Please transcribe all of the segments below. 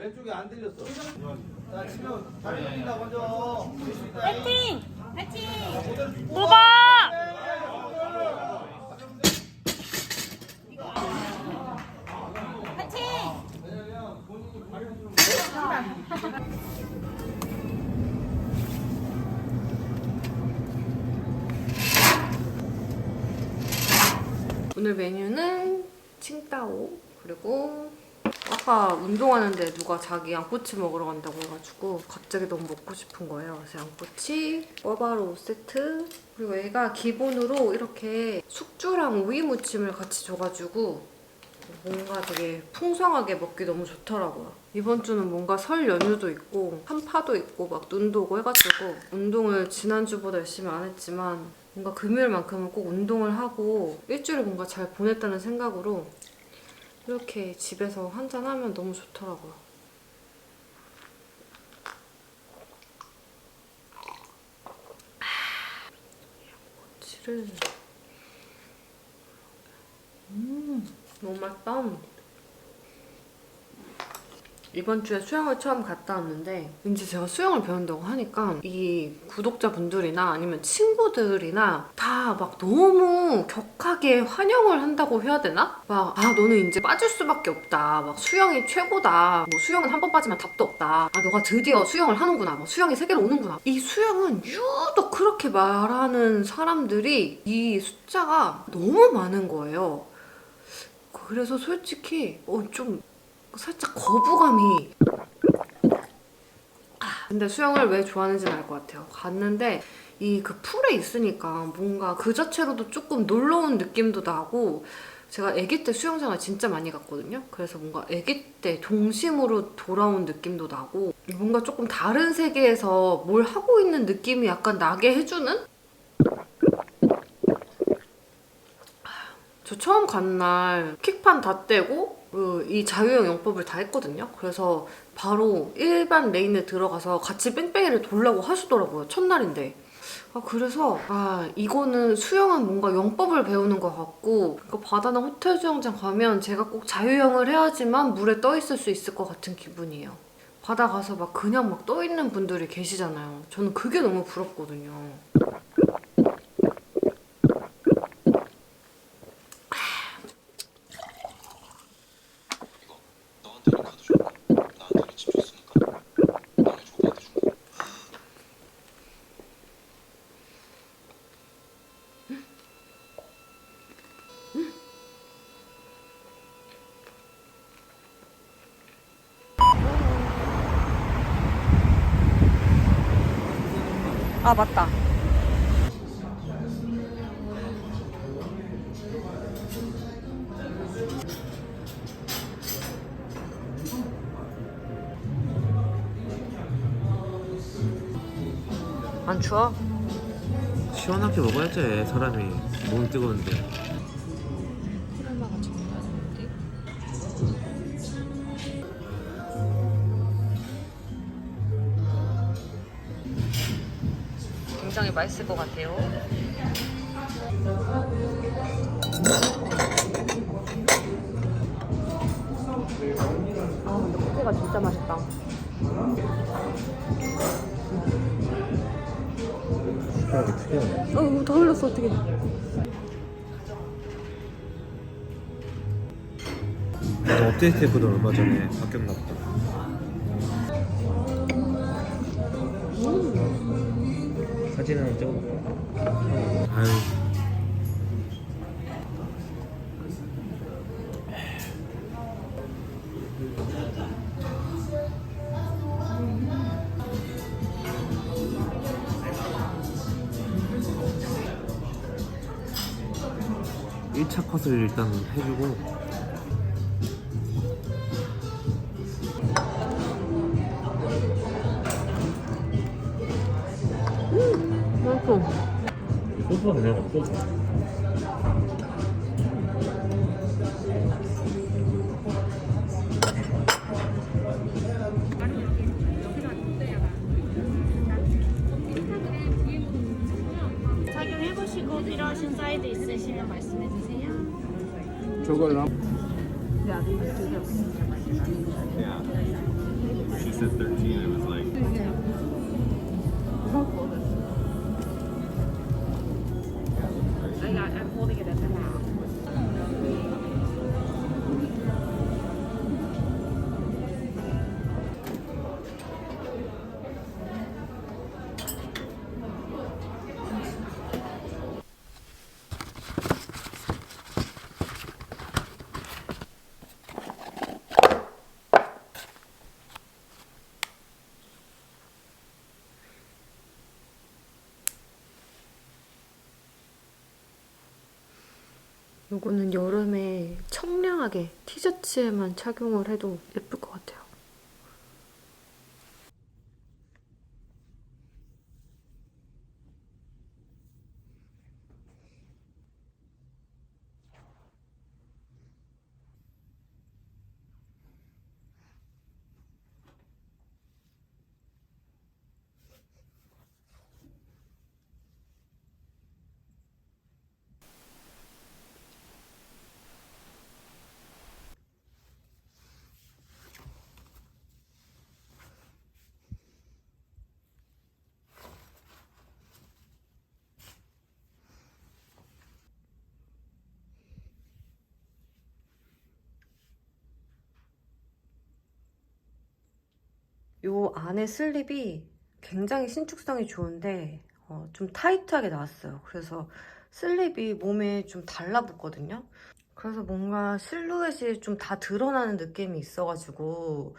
왼쪽이 안 들렸어. 자, 지금 잘 들린다 먼저. 파이팅! 파이팅! 뽑아! 파이팅! 오늘 메뉴는 칭따오 그리고 아까 운동하는데 누가 자기 양꼬치 먹으러 간다고 해가지고 갑자기 너무 먹고 싶은 거예요. 그래서 양꼬치, 꿔바로우 세트 그리고 얘가 기본으로 이렇게 숙주랑 오이 무침을 같이 줘가지고 뭔가 되게 풍성하게 먹기 너무 좋더라고요. 이번 주는 뭔가 설 연휴도 있고 한파도 있고 막 눈도 오고 해가지고 운동을 지난주보다 열심히 안 했지만 뭔가 금요일만큼은 꼭 운동을 하고 일주일을 뭔가 잘 보냈다는 생각으로 이렇게 집에서 한잔하면 너무 좋더라고요. 양꼬치를 너무 맛있다. 이번 주에 수영을 처음 갔다 왔는데 왠지 제가 수영을 배운다고 하니까 이 구독자분들이나 아니면 친구들이나 다 막 너무 격하게 환영을 한다고 해야 되나? 막 너는 이제 빠질 수밖에 없다. 막 수영이 최고다. 뭐 수영은 한 번 빠지면 답도 없다. 너가 드디어 수영을 하는구나. 뭐 수영의 세계로 오는구나. 이 수영은 유독 그렇게 말하는 사람들이 이 숫자가 너무 많은 거예요. 그래서 솔직히 좀 살짝 거부감이 근데 수영을 왜 좋아하는지는 알 것 같아요. 갔는데 이 그 풀에 있으니까 뭔가 그 자체로도 조금 놀러온 느낌도 나고 제가 아기 때 수영장을 진짜 많이 갔거든요. 그래서 뭔가 아기 때 동심으로 돌아온 느낌도 나고 뭔가 조금 다른 세계에서 뭘 하고 있는 느낌이 약간 나게 해주는? 저 처음 간 날 킥판 다 떼고 이 자유형 영법을 다 했거든요. 그래서 바로 일반 레인에 들어가서 같이 뺑뺑이를 돌라고 하시더라고요. 첫날인데. 그래서 이거는 수영은 뭔가 영법을 배우는 것 같고 바다나 호텔 수영장 가면 제가 꼭 자유형을 해야지만 물에 떠 있을 수 있을 것 같은 기분이에요. 바다 가서 막 그냥 막 떠 있는 분들이 계시잖아요. 저는 그게 너무 부럽거든요. 맞다. 안 추워? 시원하게 먹어야지. 사람이 몸이 뜨거운데. 굉장히 맛있을 것 같아요. 근데 커피가 진짜 맛있다. 숟가락이 특이하네. 다 흘렸어, 어떡해. 업데이트 했거든 얼마 전에. 바뀌었나 보다. 사진 하나 찍어볼까? 아유. 1차 컷을 일단 해주고 맛있어. 소스가 그냥 없어. 착용해보시고 필요하신 사이드 있으시면 말씀해주세요. 저걸로. 네, 아직 되게 said 13. It was like. I'm holding it at the back. 요거는 여름에 청량하게 티셔츠에만 착용을 해도 예쁠 것 같아요. 요 안에 슬립이 굉장히 신축성이 좋은데 좀 타이트하게 나왔어요. 그래서 슬립이 몸에 좀 달라붙거든요. 그래서 뭔가 실루엣이 좀 다 드러나는 느낌이 있어가지고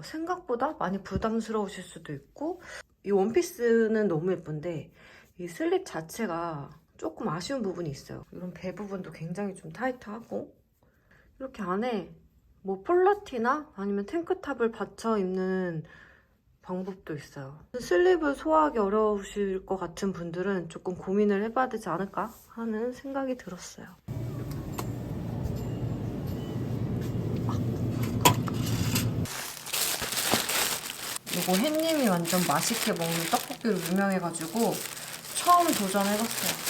생각보다 많이 부담스러우실 수도 있고, 이 원피스는 너무 예쁜데 이 슬립 자체가 조금 아쉬운 부분이 있어요. 이런 배 부분도 굉장히 좀 타이트하고, 이렇게 안에 뭐 폴라티나 아니면 탱크탑을 받쳐 입는 방법도 있어요. 슬립을 소화하기 어려우실 것 같은 분들은 조금 고민을 해봐야 되지 않을까 하는 생각이 들었어요. 이거 햇님이 완전 맛있게 먹는 떡볶이로 유명해가지고 처음 도전해봤어요.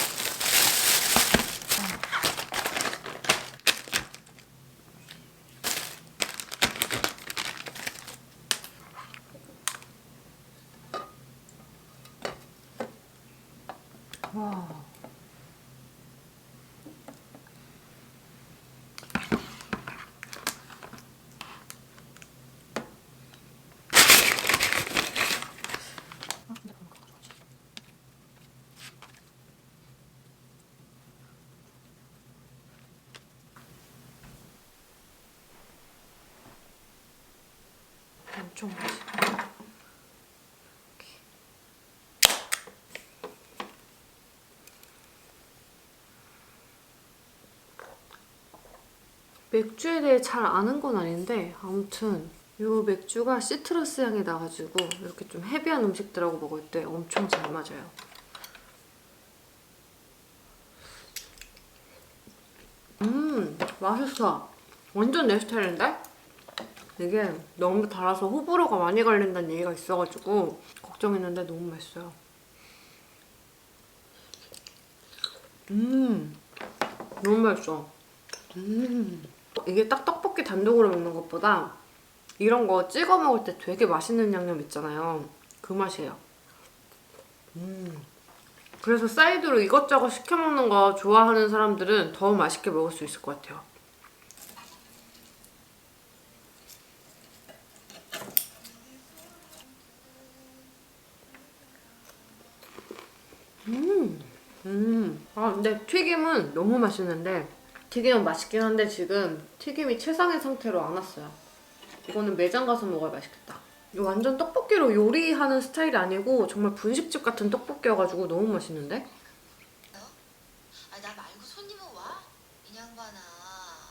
와. 엄청 맛있어. 맥주에 대해 잘 아는 건 아닌데 아무튼 이 맥주가 시트러스 향이 나가지고 이렇게 좀 헤비한 음식들하고 먹을 때 엄청 잘 맞아요. 맛있어. 완전 내 스타일인데? 이게 너무 달아서 호불호가 많이 갈린다는 얘기가 있어가지고 걱정했는데 너무 맛있어요. 너무 맛있어. 이게 딱 떡볶이 단독으로 먹는 것보다 이런 거 찍어 먹을 때 되게 맛있는 양념 있잖아요. 그 맛이에요. 그래서 사이드로 이것저것 시켜 먹는 거 좋아하는 사람들은 더 맛있게 먹을 수 있을 것 같아요. 아, 근데 튀김은 너무 맛있는데, 튀김은 맛있긴 한데 지금 튀김이 최상의 상태로 안 왔어요. 이거는 매장 가서 먹어야 맛있겠다. 이거 완전 떡볶이로 요리하는 스타일이 아니고 정말 분식집 같은 떡볶이여가지고 너무 맛있는데? 아, 나 말고 손님은 와? 이 양반아.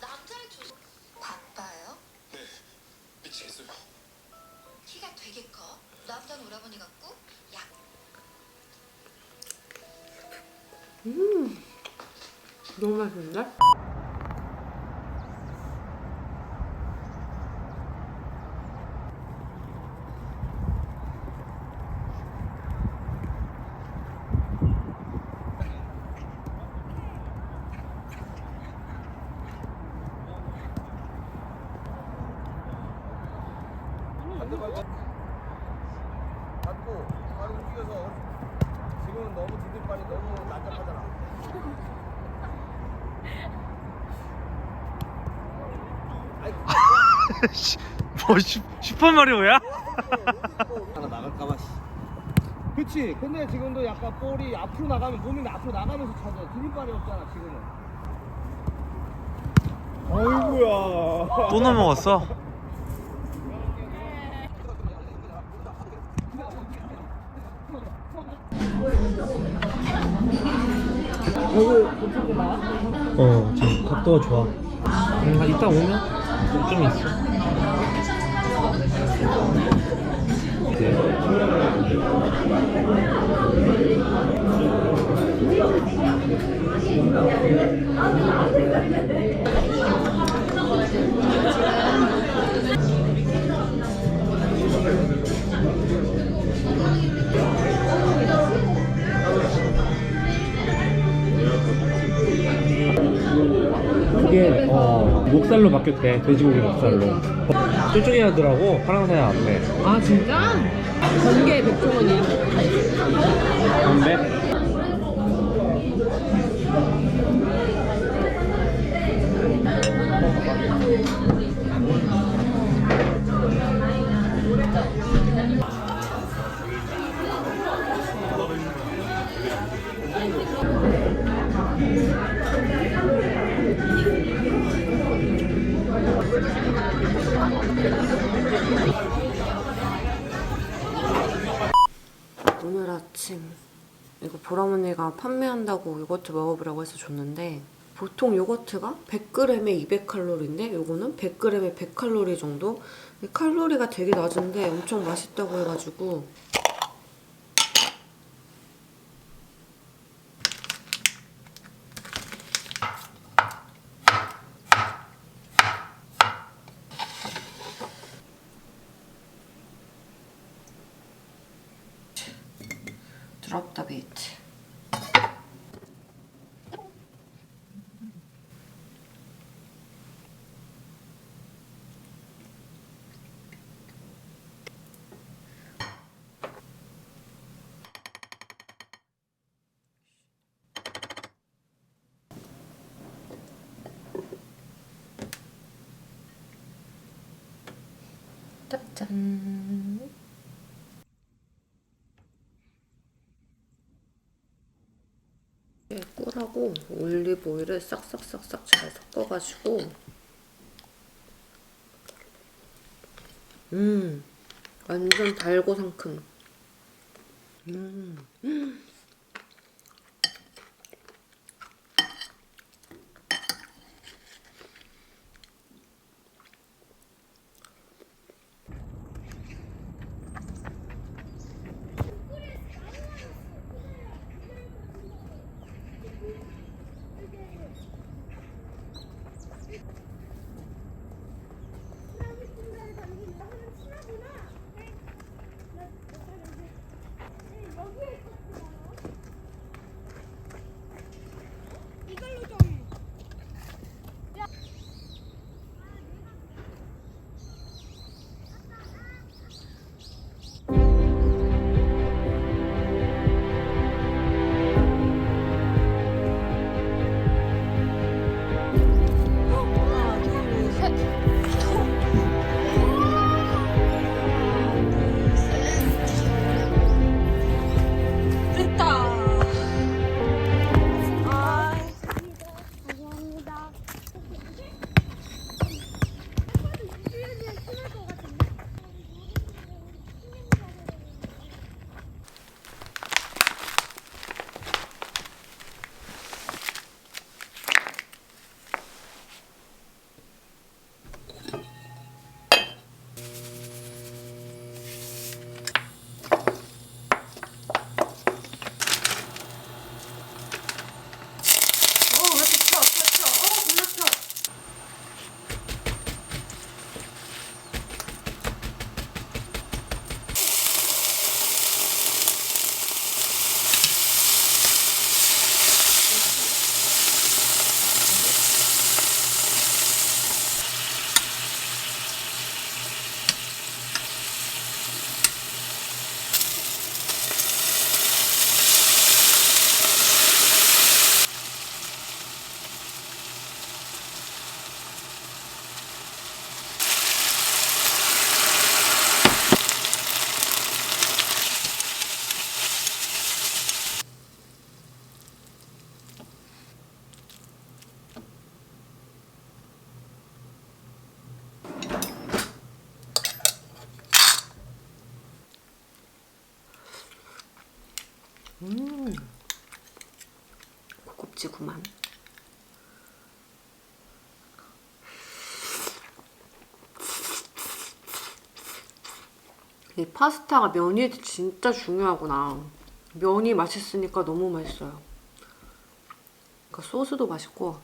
남자를 조... 바빠요? 네, 미치겠어요. 키가 되게 커. 남자는 오라버니 같고 약. 너무 맛있는데? 안 받고 바로 움직여서. 지금은 너무 디딤발이 너무 난잡하잖아. 뭐 슈퍼마리오야? 하나 나갈까봐. 그치. 근데 지금도 약간 볼이 앞으로 나가면 몸이 앞으로 나가면서 차죠. 디딤발이 없잖아 지금은. 어이구야. 또 넘어갔어? 지금 각도가 좋아. 이따 오면 좀 있어. 그게 목살로 바뀌었대. 돼지고기 목살로. 쫄쫄이 하더라고 파랑새 앞에. 아 진짜? 전개 100종원이야. 근데 오늘 아침 이거 보라머니가 판매한다고 요거트 먹어보라고 해서 줬는데 보통 요거트가 100g에 200칼로리인데 요거는 100g에 100칼로리 정도? 칼로리가 되게 낮은데 엄청 맛있다고 해가지고 drop the beat. 짜잔. 꿀하고 올리브 오일을 싹싹싹싹 잘 섞어가지고 완전 달고 상큼. 고급지구만. 이 파스타가 면이 진짜 중요하구나. 면이 맛있으니까 너무 맛있어요. 그러니까 소스도 맛있고.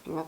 와.